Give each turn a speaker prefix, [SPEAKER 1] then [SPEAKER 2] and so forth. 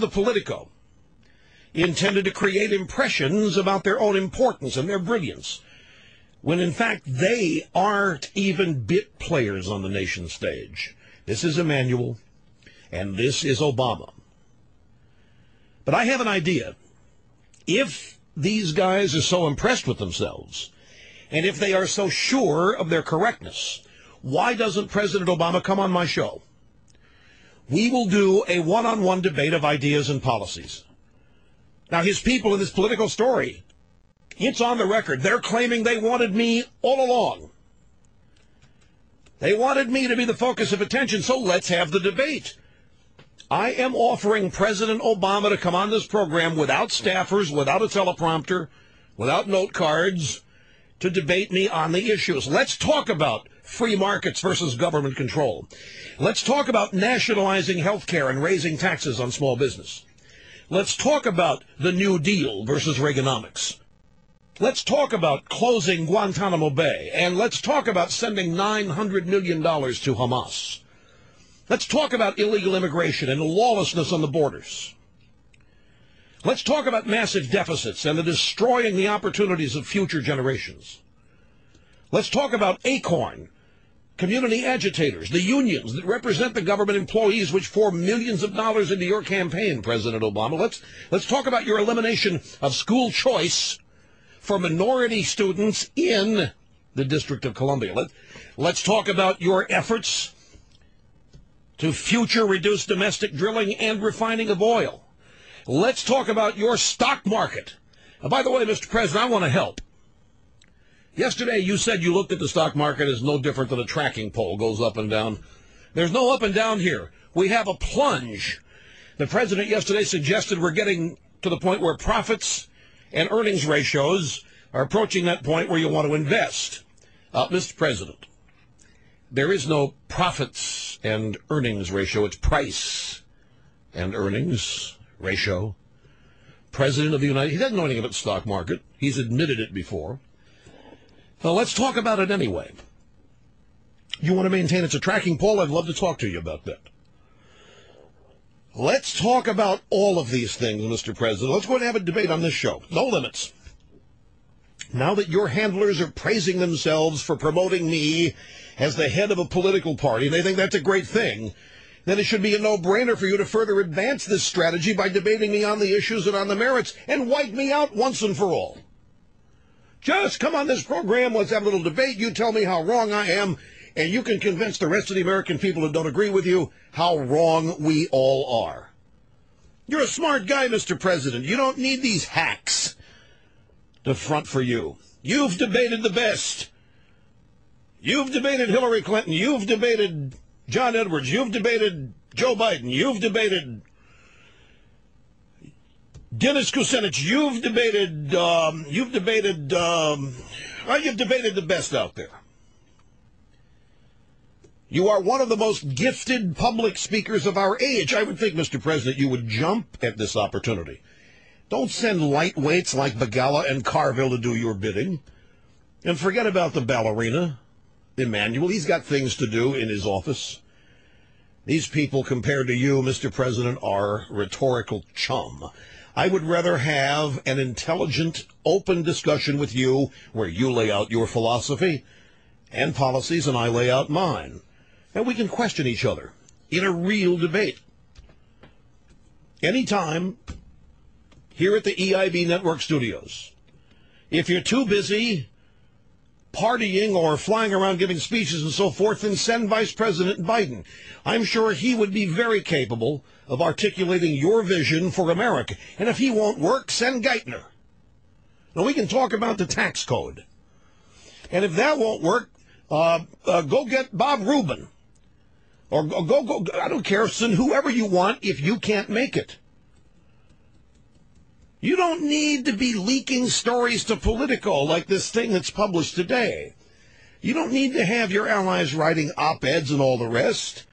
[SPEAKER 1] the Politico, intended to create impressions about their own importance and their brilliance, when in fact they aren't even bit players on the nation stage. This is Emmanuel, and this is Obama. But I have an idea. If these guys are so impressed with themselves, and if they are so sure of their correctness, why doesn't President Obama come on my show? We will do a one-on-one debate of ideas and policies. Now, his people in this political story, it's on the record. They're claiming they wanted me all along. They wanted me to be the focus of attention, so let's have the debate. I am offering President Obama to come on this program without staffers, without a teleprompter, without note cards, to debate me on the issues. Let's talk about free markets versus government control. Let's talk about nationalizing health care and raising taxes on small business. Let's talk about the New Deal versus Reaganomics. Let's talk about closing Guantanamo Bay, and let's talk about sending $900 million to Hamas. Let's talk about illegal immigration and lawlessness on the borders. Let's talk about massive deficits and the destroying the opportunities of future generations. Let's talk about ACORN, community agitators, the unions that represent the government employees which pour millions of dollars into your campaign, President Obama. Let's talk about your elimination of school choice for minority students in the District of Columbia. Let's talk about your efforts to future reduce domestic drilling and refining of oil. Let's talk about your stock market. And by the way, Mr. President, I want to help. Yesterday you said you looked at the stock market as no different than a tracking pole, goes up and down. There's no up and down here. We have a plunge. The president yesterday suggested we're getting to the point where profits and earnings ratios are approaching that point where you want to invest. Mr. President, there is no profits and earnings ratio. It's price and earnings ratio. President of the United States, he doesn't know anything about the stock market. He's admitted it before. Well, let's talk about it anyway. You want to maintain it's a tracking pole? I'd love to talk to you about that. Let's talk about all of these things, Mr. President. Let's go and have a debate on this show. No limits. Now that your handlers are praising themselves for promoting me as the head of a political party, they think that's a great thing, then it should be a no-brainer for you to further advance this strategy by debating me on the issues and on the merits and wipe me out once and for all. Just come on this program, let's have a little debate, you tell me how wrong I am, and you can convince the rest of the American people who don't agree with you how wrong we all are. You're a smart guy, Mr. President. You don't need these hacks to front for you. You've debated the best. You've debated Hillary Clinton. You've debated John Edwards. You've debated Joe Biden. You've debated Dennis Kucinich. You've debated the best out there. You are one of the most gifted public speakers of our age. I would think, Mr. President, you would jump at this opportunity. Don't send lightweights like Begala and Carville to do your bidding. And forget about the ballerina, Emmanuel. He's got things to do in his office. These people, compared to you, Mr. President, are rhetorical chum. I would rather have an intelligent, open discussion with you where you lay out your philosophy and policies and I lay out mine. And we can question each other in a real debate. Anytime here at the EIB Network Studios. If you're too busy partying or flying around giving speeches and so forth, then send Vice President Biden. I'm sure he would be very capable of articulating your vision for America. And if he won't work, send Geithner. Now, we can talk about the tax code. And if that won't work, go get Bob Rubin. Or go, I don't care, send whoever you want if you can't make it. You don't need to be leaking stories to Politico like this thing that's published today. You don't need to have your allies writing op-eds and all the rest.